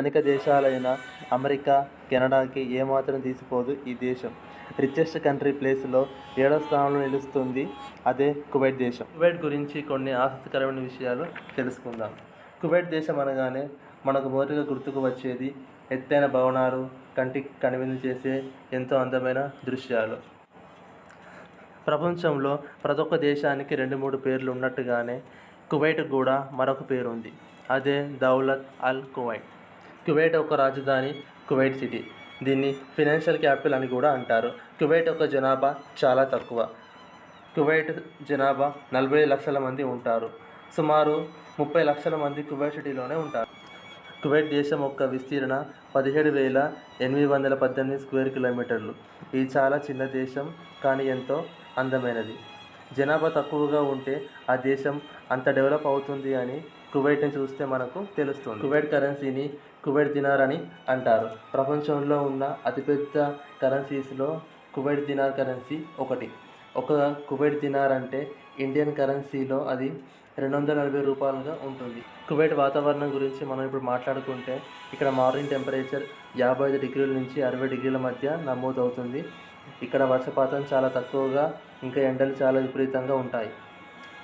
ధనిక దేశాలైన అమెరికా, కెనడాకి ఏమాత్రం తీసిపోదు ఈ దేశం. రిచెస్ట్ కంట్రీ ప్లేస్లో 7వ స్థానంలో నిలుస్తుంది అదే కువైట్ దేశం. కువైట్ గురించి కొన్ని ఆసక్తికరమైన విషయాలు తెలుసుకుందాం. కువైట్ దేశం అనగానే మనకు మొదటిగా గుర్తుకు వచ్చేది ఎత్తైన భవనాలు, కంటికి కనువిందు చేసే ఎంతో అందమైన దృశ్యాలు. ప్రపంచంలో ప్రతి ఒక్క దేశానికి 2-3 పేర్లు ఉన్నట్టుగానే కువైట్ కూడా మరొక పేరు ఉంది. అదే దౌలత్ అల్ కువైట్. కువైట్ యొక్క రాజధాని కువైట్ సిటీ. దీన్ని ఫైనాన్షియల్ క్యాపిటల్ అని కూడా అంటారు. కువైట్ యొక్క జనాభా చాలా తక్కువ. కువైట్ జనాభా 40 లక్షల మంది ఉంటారు. సుమారు 30 లక్షల మంది కువైట్ సిటీలోనే ఉంటారు. కువైట్ దేశం యొక్క విస్తీర్ణ 17,818 స్క్వేర్ కిలోమీటర్లు. ఇది చాలా చిన్న దేశం, కానీ ఎంతో అందమైనది. జనాభా తక్కువగా ఉంటే ఆ దేశం అంత డెవలప్ అవుతుంది అని కువైట్ని చూస్తే మనకు తెలుస్తుంది. కువైట్ కరెన్సీని కువైట్ దినార్ అని అంటారు. ప్రపంచంలో ఉన్న అతిపెద్ద కరెన్సీస్లో కువైట్ దినార్ కరెన్సీ ఒకటి. ఒక కువైట్ దినార్ అంటే ఇండియన్ కరెన్సీలో అది 240 రూపాయలుగా ఉంటుంది. కువైట్ వాతావరణం గురించి మనం ఇప్పుడు మాట్లాడుకుంటే ఇక్కడ మార్నింగ్ టెంపరేచర్ 55 డిగ్రీల నుంచి 60 డిగ్రీల మధ్య నమోదవుతుంది. ఇక్కడ వర్షపాతం చాలా తక్కువగా, ఇంకా ఎండలు చాలా విపరీతంగా ఉంటాయి.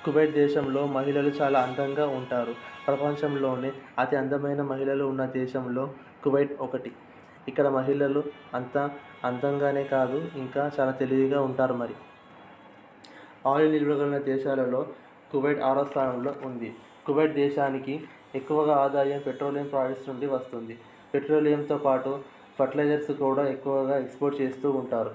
కువైట్ దేశంలో మహిళలు చాలా అందంగా ఉంటారు. ప్రపంచంలోనే అతి అందమైన మహిళలు ఉన్న దేశంలో కువైట్ ఒకటి. ఇక్కడ మహిళలు అంత అందంగానే కాదు, ఇంకా చాలా తెలివిగా ఉంటారు. మరి ఆయిల్ నిల్వగల దేశాలలో కువైట్ 6వ స్థానంలో ఉంది. కువైట్ దేశానికి ఎక్కువగా ఆదాయం పెట్రోలియం ప్రాడక్ట్స్ నుండి వస్తుంది. పెట్రోలియంతో పాటు ఫర్టిలైజర్స్ కూడా ఎక్కువగా ఎక్స్పోర్ట్ చేస్తూ ఉంటారు.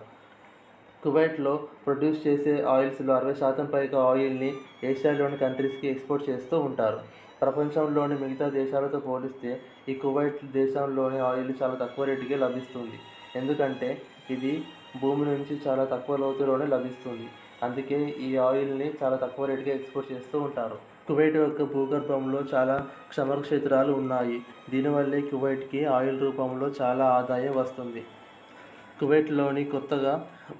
కువైట్లో ప్రొడ్యూస్ చేసే ఆయిల్స్లో 60% పైగా ఆయిల్ని ఏషియాలోని కంట్రీస్కి ఎక్స్పోర్ట్ చేస్తూ ఉంటారు. ప్రపంచంలోని మిగతా దేశాలతో పోలిస్తే ఈ కువైట్ దేశంలోని ఆయిల్ చాలా తక్కువ రేటుకే లభిస్తుంది. ఎందుకంటే ఇది భూమి నుంచి చాలా తక్కువ లోతులోనే లభిస్తుంది. అందుకే ఈ ఆయిల్ని చాలా తక్కువ రేటుకే ఎక్స్పోర్ట్ చేస్తూ ఉంటారు. కువైట్ యొక్క భూగర్భంలో చాలా క్షమర క్షేత్రాలు ఉన్నాయి. దీనివల్లే కువైట్కి ఆయిల్ రూపంలో చాలా ఆదాయం వస్తుంది. కువైట్లోని కొత్తగా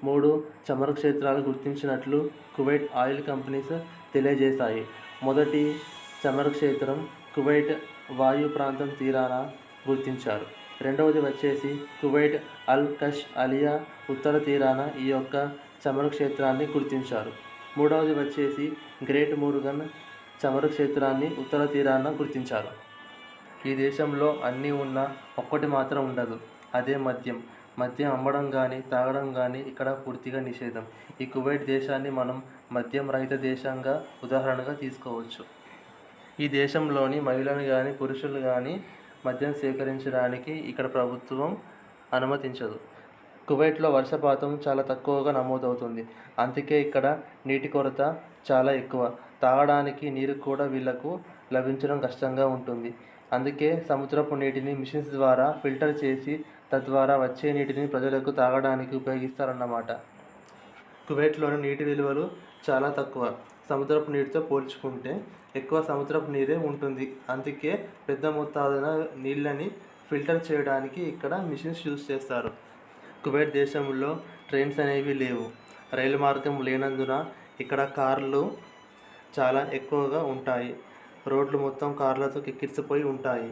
3 చమురు క్షేత్రాలు గుర్తించినట్లు కువైట్ ఆయిల్ కంపెనీస్ తెలియజేశాయి. మొదటి చమురు క్షేత్రం కువైట్ వాయు ప్రాంతం తీరాన గుర్తించారు. రెండవది వచ్చేసి కువైట్ అల్ కష్ అలియా ఉత్తర తీరాన ఈ యొక్క చమురు క్షేత్రాన్ని గుర్తించారు. మూడవది వచ్చేసి గ్రేట్ మురుగన్ చమురు క్షేత్రాన్ని ఉత్తర తీరాన గుర్తించారు. ఈ దేశంలో అన్నీ ఉన్నా ఒక్కటి మాత్రం ఉండదు, అదే మద్యం. మద్యం అమ్మడం కానీ తాగడం కానీ ఇక్కడ పూర్తిగా నిషేధం. ఈ కువైట్ దేశాన్ని మనం మద్యం రహిత దేశంగా ఉదాహరణగా తీసుకోవచ్చు. ఈ దేశంలోని మహిళలు కానీ పురుషులు కానీ మద్యం సేకరించడానికి ఇక్కడ ప్రభుత్వం అనుమతించదు. కువైట్లో వర్షపాతం చాలా తక్కువగా నమోదవుతుంది. అందుకే ఇక్కడ నీటి కొరత చాలా ఎక్కువ. తాగడానికి నీరు కూడా వీళ్లకు లభించడం కష్టంగా ఉంటుంది. అందుకే సముద్రపు నీటిని మిషన్స్ ద్వారా ఫిల్టర్ చేసి తద్వారా వచ్చే నీటిని ప్రజలకు తాగడానికి ఉపయోగిస్తారన్నమాట. కువైట్లోని నీటి విలువలు చాలా తక్కువ. సముద్రపు నీటితో పోల్చుకుంటే ఎక్కువ సముద్రపు నీరే ఉంటుంది. అందుకే పెద్ద మొత్తాన నీళ్ళని ఫిల్టర్ చేయడానికి ఇక్కడ మిషన్స్ యూజ్ చేస్తారు. కువైట్ దేశంలో ట్రైన్స్ అనేవి లేవు. రైలు మార్గం లేనందున ఇక్కడ కార్లు చాలా ఎక్కువగా ఉంటాయి. రోడ్లు మొత్తం కార్లతో కిక్కిరిసిపోయి ఉంటాయి.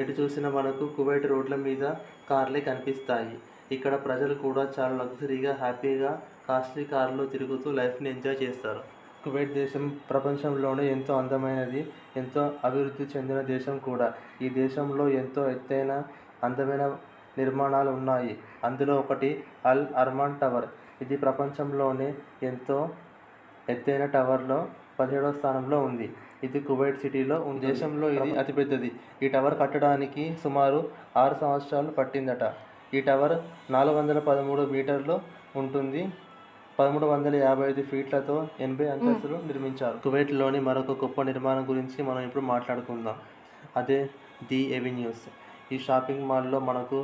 ఎటు చూసినా మనకు కువైట్ రోడ్ల మీద కార్లే కనిపిస్తాయి. ఇక్కడ ప్రజలు కూడా చాలా లగ్జరీగా, హ్యాపీగా కాస్ట్లీ కార్లో తిరుగుతూ లైఫ్ని ఎంజాయ్ చేస్తారు. కువైట్ దేశం ప్రపంచంలోనే ఎంతో అందమైనది, ఎంతో అభివృద్ధి చెందిన దేశం కూడా. ఈ దేశంలో ఎంతో ఎత్తైన అందమైన నిర్మాణాలు ఉన్నాయి. అందులో ఒకటి అల్ అర్మాన్ టవర్. ఇది ప్రపంచంలోనే ఎంతో ఎత్తైన టవర్లో 17వ స్థానంలో ఉంది. ఇది కువైట్ సిటీలో ఉంది. దేశంలో ఇది అతిపెద్దది. ఈ టవర్ కట్టడానికి సుమారు 6 సంవత్సరాలు పట్టిందట. ఈ టవర్ 413 మీటర్లు ఉంటుంది. 1355 ఫీట్లతో 80 అంతస్తులు నిర్మించారు. కువైట్లోని మరొక గొప్ప నిర్మాణం గురించి మనం ఇప్పుడు మాట్లాడుకుందాం. అదే ది ఎవెన్యూస్. ఈ షాపింగ్ మాల్లో మనకు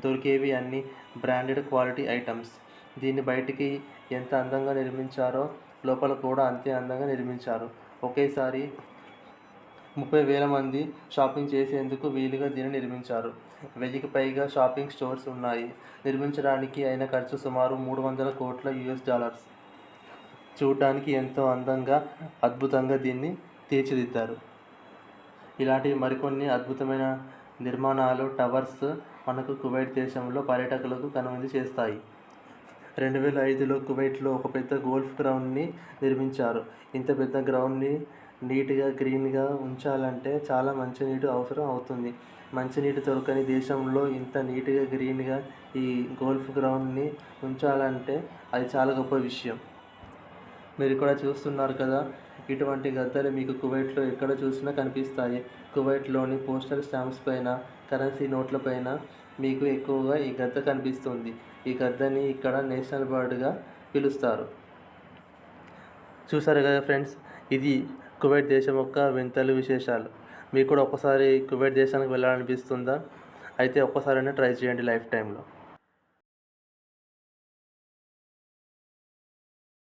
దొరికేవి అన్ని బ్రాండెడ్ క్వాలిటీ ఐటమ్స్. దీన్ని బయటికి ఎంత అందంగా నిర్మించారో లోపల కూడా అంతే అందంగా నిర్మించారు. ఒకేసారి 30,000 మంది షాపింగ్ చేసేందుకు వీలుగా దీన్ని నిర్మించారు. 1000కి పైగా షాపింగ్ స్టోర్స్ ఉన్నాయి. నిర్మించడానికి అయిన ఖర్చు సుమారు $300 కోట్ల. చూడడానికి ఎంతో అందంగా, అద్భుతంగా దీన్ని తీర్చిదిద్దారు. ఇలాంటి మరికొన్ని అద్భుతమైన నిర్మాణాలు, టవర్స్ మనకు కువైట్ దేశంలో పర్యాటకులకు కనువిందు చేస్తాయి. 2005లో కువైట్లో ఒక పెద్ద గోల్ఫ్ గ్రౌండ్ని నిర్మించారు. ఇంత పెద్ద గ్రౌండ్ని నీట్గా, గ్రీన్గా ఉంచాలంటే చాలా మంచినీటి అవసరం అవుతుంది. మంచినీటి దొరకని దేశంలో ఇంత నీట్గా, గ్రీన్గా ఈ గోల్ఫ్ గ్రౌండ్ని ఉంచాలంటే అది చాలా గొప్ప విషయం. మీరు కూడా చూస్తున్నారు కదా, ఇటువంటి గద్దెలు మీకు కువైట్లో ఎక్కడ చూసినా కనిపిస్తాయి. కువైట్లోని పోస్టల్ స్టాంప్స్ పైన, కరెన్సీ నోట్ల పైన మీకు ఎక్కువగా ఈ గద్ద కనిపిస్తుంది. ఈ గద్దని ఇక్కడ నేషనల్ బర్డ్గా పిలుస్తారు. చూసారు కదా ఫ్రెండ్స్, ఇది కువైట్ దేశం యొక్క వింతలు, విశేషాలు. మీకు కూడా ఒక్కసారి కువైట్ దేశానికి వెళ్ళాలనిపిస్తుందా? అయితే ఒక్కసారైనా ట్రై చేయండి లైఫ్ టైంలో.